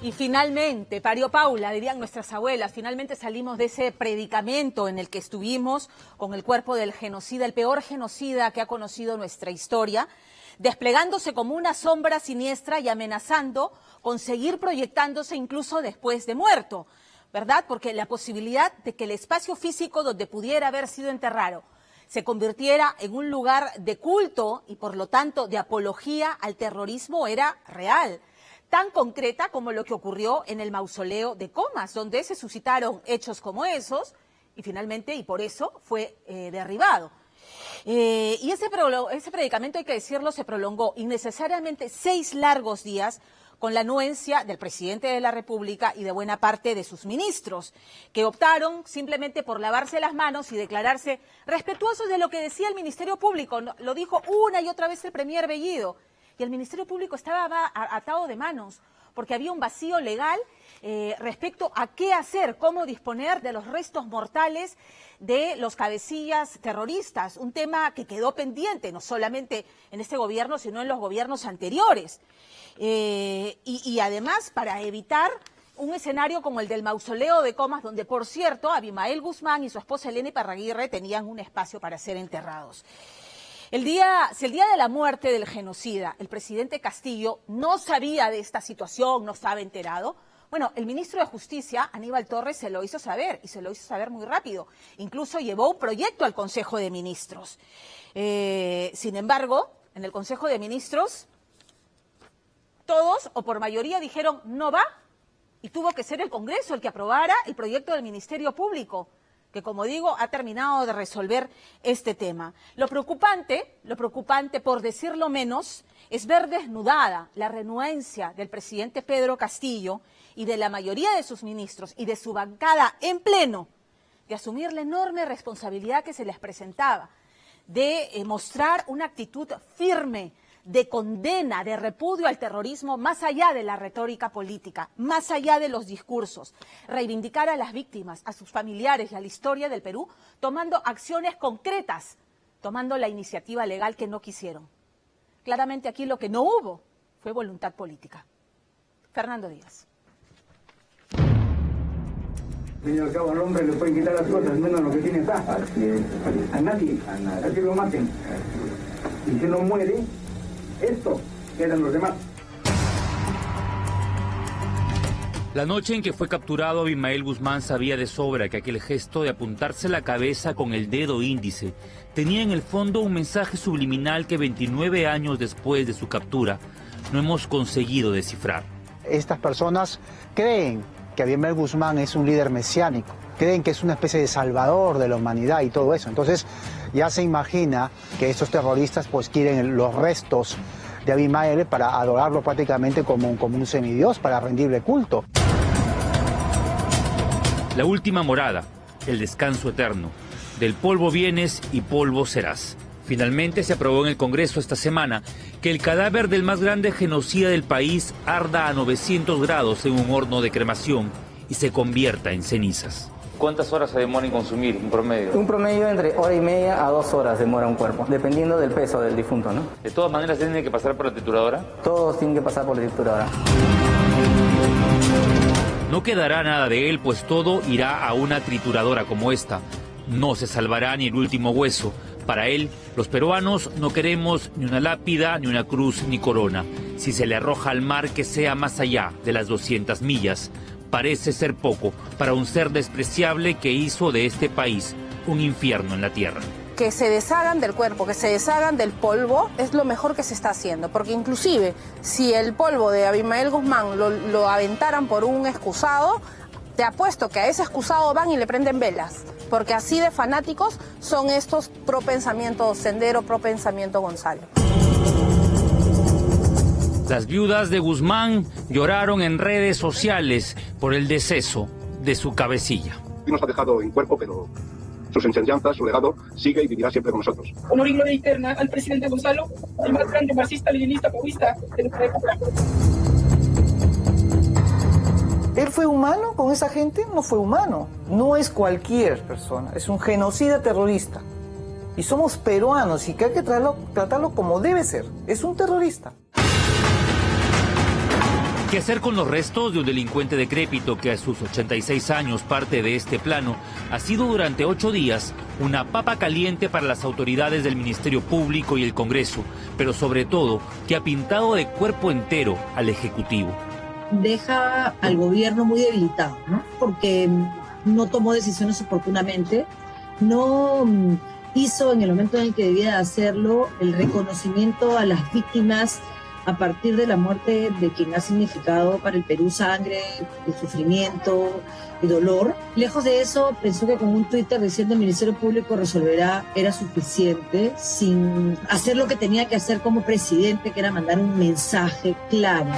Y finalmente, parió Paula, dirían nuestras abuelas, finalmente salimos de ese predicamento en el que estuvimos con el cuerpo del genocida, el peor genocida que ha conocido nuestra historia, desplegándose como una sombra siniestra y amenazando con seguir proyectándose incluso después de muerto, ¿verdad? Porque la posibilidad de que el espacio físico donde pudiera haber sido enterrado se convirtiera en un lugar de culto y por lo tanto de apología al terrorismo era real. Tan concreta como lo que ocurrió en el mausoleo de Comas, donde se suscitaron hechos como esos y finalmente, y por eso, fue derribado. Y ese predicamento, hay que decirlo, se prolongó innecesariamente 6 largos días con la anuencia del presidente de la República y de buena parte de sus ministros, que optaron simplemente por lavarse las manos y declararse respetuosos de lo que decía el Ministerio Público. Lo dijo una y otra vez el premier Bellido. Y el Ministerio Público estaba atado de manos, porque había un vacío legal respecto a qué hacer, cómo disponer de los restos mortales de los cabecillas terroristas, un tema que quedó pendiente, no solamente en este gobierno, sino en los gobiernos anteriores. Y además, para evitar un escenario como el del mausoleo de Comas, donde, por cierto, Abimael Guzmán y su esposa Elena Iparraguirre tenían un espacio para ser enterrados. Si el día de la muerte del genocida, el presidente Castillo no sabía de esta situación, no estaba enterado, bueno, el ministro de Justicia, Aníbal Torres, se lo hizo saber, y se lo hizo saber muy rápido. Incluso llevó un proyecto al Consejo de Ministros. Sin embargo, en el Consejo de Ministros, todos, o por mayoría, dijeron no va, y tuvo que ser el Congreso el que aprobara el proyecto del Ministerio Público, que, como digo, ha terminado de resolver este tema. Lo preocupante, por decirlo menos, es ver desnudada la renuencia del presidente Pedro Castillo y de la mayoría de sus ministros y de su bancada en pleno de asumir la enorme responsabilidad que se les presentaba, de mostrar una actitud firme, de condena, de repudio al terrorismo, más allá de la retórica política, más allá de los discursos, reivindicar a las víctimas, a sus familiares y a la historia del Perú, tomando acciones concretas, tomando la iniciativa legal que no quisieron. Claramente aquí lo que no hubo fue voluntad política. Fernando Díaz. Al fin y al cabo, al hombre le pueden quitar las cosas, menos lo que tiene acá. A nadie, así lo maten. Y si no muere, esto quedan los demás. La noche en que fue capturado, Abimael Guzmán sabía de sobra que aquel gesto de apuntarse la cabeza con el dedo índice tenía en el fondo un mensaje subliminal que 29 años después de su captura no hemos conseguido descifrar. Estas personas creen que Abimael Guzmán es un líder mesiánico, creen que es una especie de salvador de la humanidad y todo eso. Entonces ya se imagina que estos terroristas pues quieren los restos de Abimael para adorarlo prácticamente como un semidios, para rendirle culto. La última morada, el descanso eterno. Del polvo vienes y polvo serás. Finalmente se aprobó en el Congreso esta semana que el cadáver del más grande genocida del país arda a 900 grados en un horno de cremación y se convierta en cenizas. ¿Cuántas horas se demora en consumir un promedio? Un promedio entre 1:30 a 2 horas demora un cuerpo, dependiendo del peso del difunto, ¿no? ¿De todas maneras tiene que pasar por la trituradora? Todos tienen que pasar por la trituradora. No quedará nada de él, pues todo irá a una trituradora como esta. No se salvará ni el último hueso. Para él, los peruanos no queremos ni una lápida, ni una cruz, ni corona. Si se le arroja al mar, que sea más allá de las 200 millas. Parece ser poco para un ser despreciable que hizo de este país un infierno en la tierra. Que se deshagan del cuerpo, que se deshagan del polvo, es lo mejor que se está haciendo. Porque inclusive, si el polvo de Abimael Guzmán lo aventaran por un excusado, te apuesto que a ese excusado van y le prenden velas. Porque así de fanáticos son estos pro pensamiento Sendero, pro pensamiento Gonzalo. Las viudas de Guzmán lloraron en redes sociales por el deceso de su cabecilla. Nos ha dejado en cuerpo, pero sus enseñanzas, su legado, sigue y vivirá siempre con nosotros. Honor y gloria eterna al presidente Gonzalo, el más grande marxista, leninista, maoísta de nuestra época. ¿Él fue humano con esa gente? No fue humano. No es cualquier persona, es un genocida terrorista. Y somos peruanos y que hay que tratarlo como debe ser. Es un terrorista. ¿Qué hacer con los restos de un delincuente decrépito que a sus 86 años parte de este plano ha sido durante 8 días una papa caliente para las autoridades del Ministerio Público y el Congreso, pero sobre todo que ha pintado de cuerpo entero al Ejecutivo? Deja al gobierno muy debilitado, ¿no? Porque no tomó decisiones oportunamente, no hizo en el momento en el que debía hacerlo el reconocimiento a las víctimas a partir de la muerte de quien ha significado para el Perú sangre, el sufrimiento y dolor. Lejos de eso, pensó que con un Twitter diciendo el Ministerio Público resolverá era suficiente, sin hacer lo que tenía que hacer como presidente, que era mandar un mensaje claro.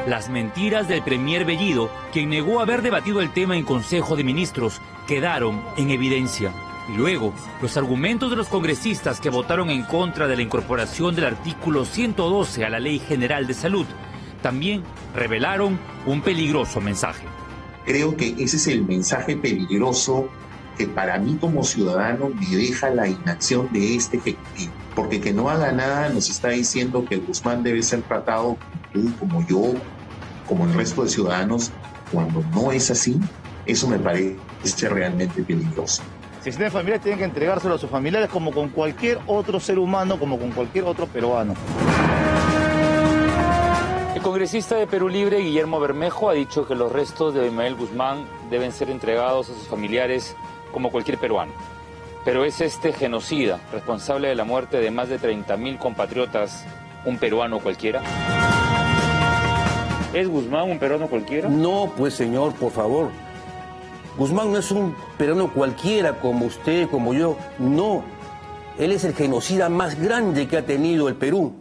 Las mentiras del premier Bellido, quien negó haber debatido el tema en Consejo de Ministros, quedaron en evidencia. Y luego, los argumentos de los congresistas que votaron en contra de la incorporación del artículo 112 a la Ley General de Salud también revelaron un peligroso mensaje. Creo que ese es el mensaje peligroso que para mí como ciudadano me deja la inacción de este Ejecutivo. Porque que no haga nada nos está diciendo que el Guzmán debe ser tratado como tú, como yo, como el resto de ciudadanos, cuando no es así. Eso me parece realmente peligroso. Si tienen familiares, tienen que entregárselo a sus familiares como con cualquier otro ser humano, como con cualquier otro peruano. El congresista de Perú Libre, Guillermo Bermejo, ha dicho que los restos de Abimael Guzmán deben ser entregados a sus familiares como cualquier peruano. Pero ¿es este genocida, responsable de la muerte de más de 30.000 compatriotas, un peruano cualquiera? ¿Es Guzmán un peruano cualquiera? No, pues señor, por favor. Guzmán no es un peruano cualquiera como usted, como yo. No, él es el genocida más grande que ha tenido el Perú.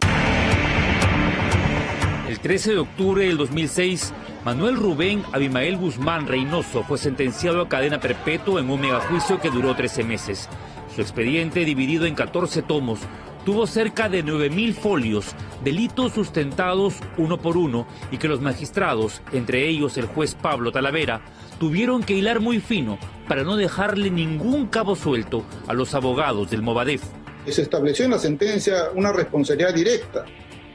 El 13 de octubre del 2006, Manuel Rubén Abimael Guzmán Reynoso fue sentenciado a cadena perpetua en un megajuicio que duró 13 meses. Su expediente, dividido en 14 tomos, tuvo cerca de 9.000 folios, delitos sustentados uno por uno y que los magistrados, entre ellos el juez Pablo Talavera, tuvieron que hilar muy fino para no dejarle ningún cabo suelto a los abogados del Movadef. Se estableció en la sentencia una responsabilidad directa,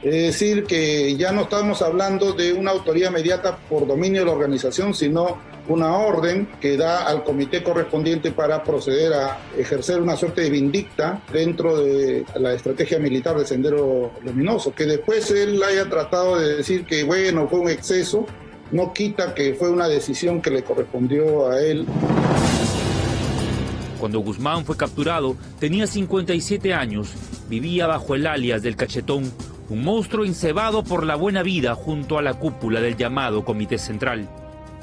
es decir, que ya no estamos hablando de una autoridad mediata por dominio de la organización, sino una orden que da al comité correspondiente para proceder a ejercer una suerte de vindicta dentro de la estrategia militar de Sendero Luminoso. Que después él haya tratado de decir que bueno, fue un exceso, no quita que fue una decisión que le correspondió a él. Cuando Guzmán fue capturado, tenía 57 años, vivía bajo el alias del Cachetón, un monstruo encebado por la buena vida junto a la cúpula del llamado Comité Central.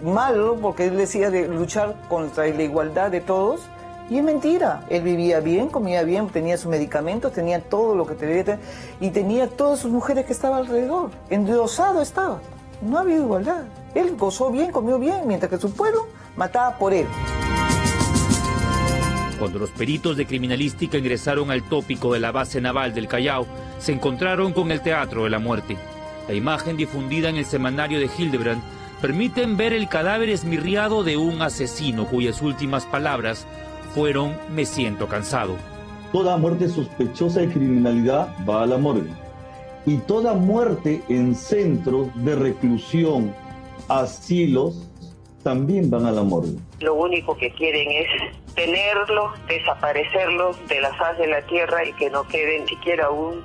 Malo, porque él decía de luchar contra la igualdad de todos, y es mentira. Él vivía bien, comía bien, tenía sus medicamentos, tenía todo lo que tenía, y tenía todas sus mujeres que estaban alrededor. Endiosado estaba. No había igualdad. Él gozó bien, comió bien, mientras que su pueblo mataba por él. Cuando los peritos de criminalística ingresaron al tópico de la base naval del Callao, se encontraron con el Teatro de la Muerte. La imagen difundida en el semanario de Hildebrand permiten ver el cadáver esmirriado de un asesino cuyas últimas palabras fueron "me siento cansado". Toda muerte sospechosa de criminalidad va a la morgue. Y toda muerte en centros de reclusión, asilos, también van a la morgue. Lo único que quieren es tenerlos, desaparecerlos de la faz de la tierra y que no quede ni siquiera un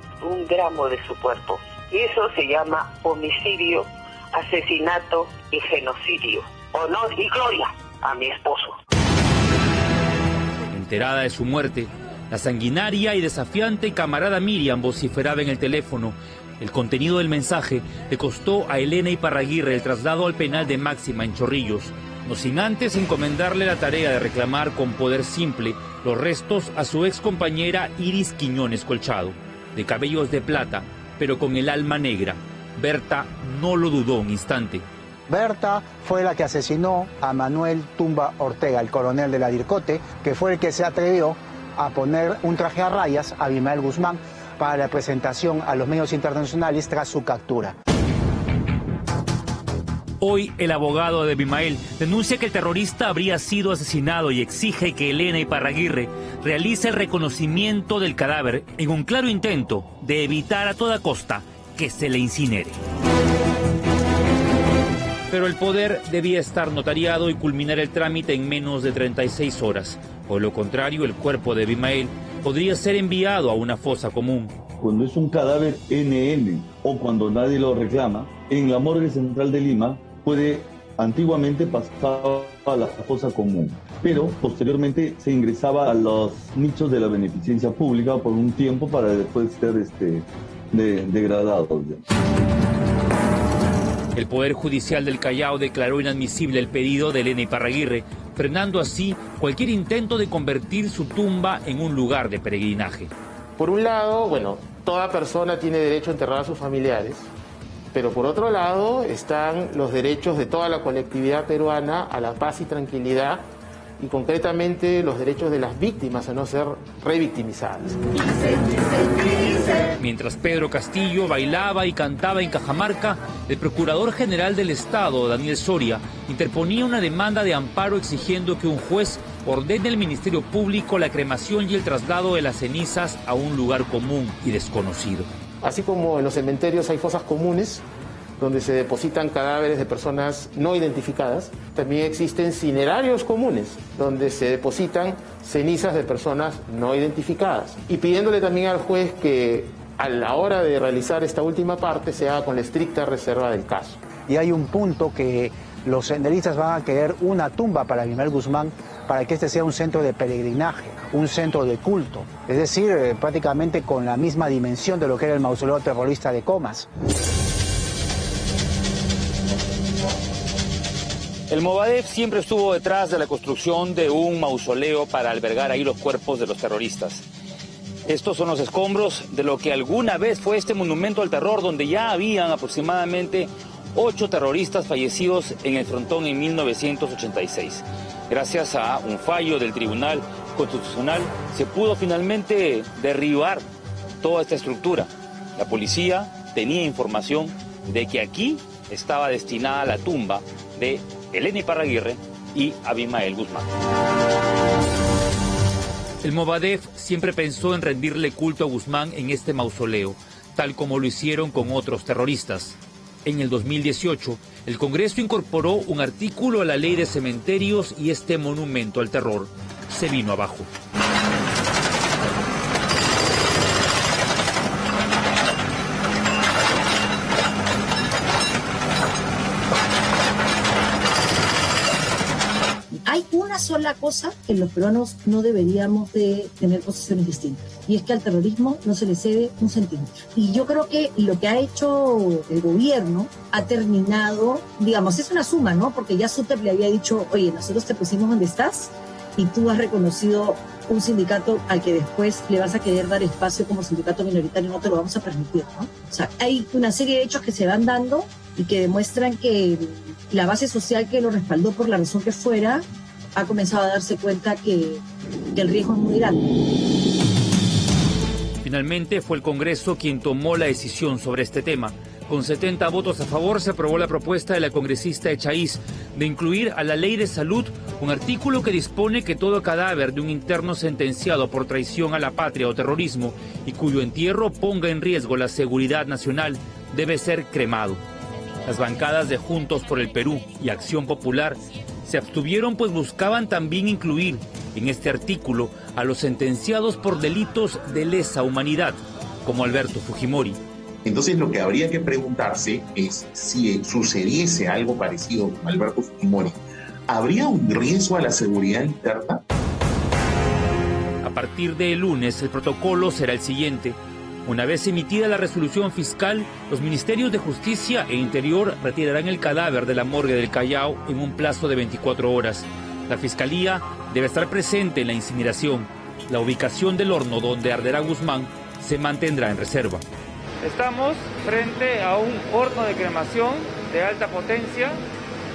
gramo de su cuerpo. Y eso se llama homicidio, asesinato y genocidio. Honor y gloria a mi esposo. Enterada de su muerte, la sanguinaria y desafiante camarada Miriam vociferaba en el teléfono. El contenido del mensaje le costó a Elena Iparraguirre el traslado al penal de Máxima en Chorrillos, no sin antes encomendarle la tarea de reclamar con poder simple los restos a su ex compañera Iris Quiñones Colchado, de cabellos de plata, pero con el alma negra. Berta no lo dudó un instante. Berta fue la que asesinó a Manuel Tumba Ortega, el coronel de la DIRCOTE, que fue el que se atrevió a poner un traje a rayas a Abimael Guzmán para la presentación a los medios internacionales tras su captura. Hoy el abogado de Abimael denuncia que el terrorista habría sido asesinado y exige que Elena Iparraguirre realice el reconocimiento del cadáver en un claro intento de evitar a toda costa que se le incinere. Pero el poder debía estar notariado y culminar el trámite en menos de 36 horas. O lo contrario, el cuerpo de Abimael podría ser enviado a una fosa común. Cuando es un cadáver NN o cuando nadie lo reclama, en la morgue central de Lima antiguamente pasaba a la fosa común, pero posteriormente se ingresaba a los nichos de la beneficencia pública por un tiempo para después ser degradado. El Poder Judicial del Callao declaró inadmisible el pedido de Elena Iparraguirre, frenando así cualquier intento de convertir su tumba en un lugar de peregrinaje. Por un lado, toda persona tiene derecho a enterrar a sus familiares, pero por otro lado están los derechos de toda la colectividad peruana a la paz y tranquilidad, y concretamente los derechos de las víctimas a no ser revictimizadas. Mientras Pedro Castillo bailaba y cantaba en Cajamarca, el Procurador General del Estado, Daniel Soria, interponía una demanda de amparo exigiendo que un juez ordene al Ministerio Público la cremación y el traslado de las cenizas a un lugar común y desconocido. Así como en los cementerios hay fosas comunes, donde se depositan cadáveres de personas no identificadas, también existen cinerarios comunes, donde se depositan cenizas de personas no identificadas. Y pidiéndole también al juez que a la hora de realizar esta última parte se haga con la estricta reserva del caso. Y hay un punto que los senderistas van a querer una tumba para Abimael Guzmán, para que este sea un centro de peregrinaje, un centro de culto, es decir, prácticamente con la misma dimensión de lo que era el mausoleo terrorista de Comas. El Movadef siempre estuvo detrás de la construcción de un mausoleo para albergar ahí los cuerpos de los terroristas. Estos son los escombros de lo que alguna vez fue este monumento al terror, donde ya habían aproximadamente 8 terroristas fallecidos en el frontón en 1986. Gracias a un fallo del Tribunal Constitucional se pudo finalmente derribar toda esta estructura. La policía tenía información de que aquí estaba destinada la tumba de Elena Iparraguirre y Abimael Guzmán. El Movadef siempre pensó en rendirle culto a Guzmán en este mausoleo, tal como lo hicieron con otros terroristas. En el 2018, el Congreso incorporó un artículo a la Ley de Cementerios y este monumento al terror se vino abajo. Hay una sola cosa que los peruanos no deberíamos de tener posiciones distintas, y es que al terrorismo no se le cede un centímetro. Y yo creo que lo que ha hecho el gobierno ha terminado, digamos, es una suma, ¿no? Porque ya Suter le había dicho, oye, nosotros te pusimos donde estás y tú has reconocido un sindicato al que después le vas a querer dar espacio como sindicato minoritario, no te lo vamos a permitir, ¿no? O sea, hay una serie de hechos que se van dando y que demuestran que la base social que lo respaldó por la razón que fuera ha comenzado a darse cuenta que el riesgo es muy grande. Finalmente fue el Congreso quien tomó la decisión sobre este tema. Con 70 votos a favor se aprobó la propuesta de la congresista Echaíz de incluir a la Ley de Salud un artículo que dispone que todo cadáver de un interno sentenciado por traición a la patria o terrorismo y cuyo entierro ponga en riesgo la seguridad nacional debe ser cremado. Las bancadas de Juntos por el Perú y Acción Popular se abstuvieron, pues buscaban también incluir en este artículo a los sentenciados por delitos de lesa humanidad, como Alberto Fujimori. Entonces lo que habría que preguntarse es si sucediese algo parecido con Alberto Fujimori, ¿habría un riesgo a la seguridad interna? A partir del lunes el protocolo será el siguiente. Una vez emitida la resolución fiscal, los ministerios de Justicia e Interior retirarán el cadáver de la morgue del Callao en un plazo de 24 horas. La Fiscalía debe estar presente en la incineración. La ubicación del horno donde arderá Guzmán se mantendrá en reserva. Estamos frente a un horno de cremación de alta potencia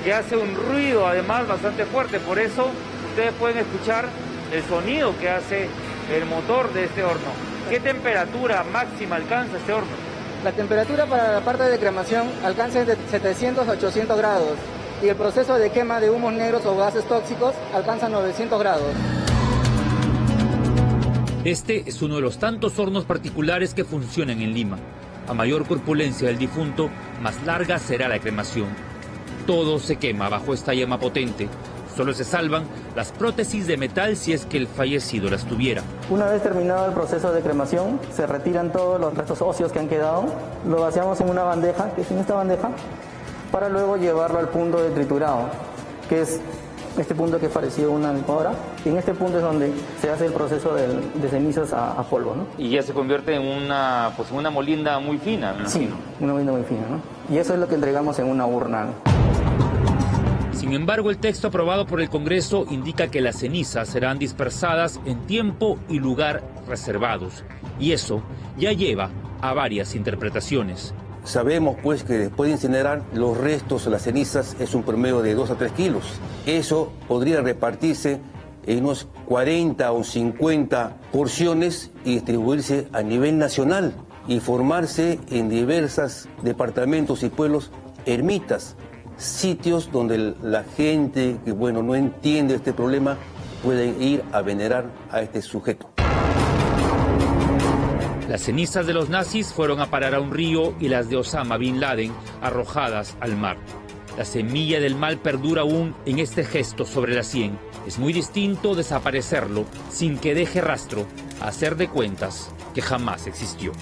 que hace un ruido además bastante fuerte. Por eso ustedes pueden escuchar el sonido que hace el motor de este horno. ¿Qué temperatura máxima alcanza este horno? La temperatura para la parte de cremación alcanza de 700 a 800 grados y el proceso de quema de humos negros o gases tóxicos alcanza 900 grados. Este es uno de los tantos hornos particulares que funcionan en Lima. A mayor corpulencia del difunto, más larga será la cremación. todo se quema bajo esta llama potente. Solo se salvan las prótesis de metal si es que el fallecido las tuviera. Una vez terminado el proceso de cremación, se retiran todos los restos óseos que han quedado, lo vaciamos en una bandeja, que es en esta bandeja, para luego llevarlo al punto de triturado, que es este punto que es parecido a una licuadora. Y en este punto es donde se hace el proceso de cenizas a polvo, ¿no? Y ya se convierte en una molienda muy fina, ¿no? Sí, una molienda muy fina, ¿no? Y eso es lo que entregamos en una urna. Sin embargo, el texto aprobado por el Congreso indica que las cenizas serán dispersadas en tiempo y lugar reservados. Y eso ya lleva a varias interpretaciones. Sabemos pues que después de incinerar los restos o las cenizas es un promedio de 2 a 3 kilos. Eso podría repartirse en unos 40 o 50 porciones y distribuirse a nivel nacional y formarse en diversos departamentos y pueblos ermitas, sitios donde la gente que no entiende este problema puede ir a venerar a este sujeto. Las cenizas de los nazis fueron a parar a un río y las de Osama Bin Laden arrojadas al mar. La semilla del mal perdura aún en este gesto sobre la sien. Es muy distinto desaparecerlo sin que deje rastro, a hacer de cuentas que jamás existió.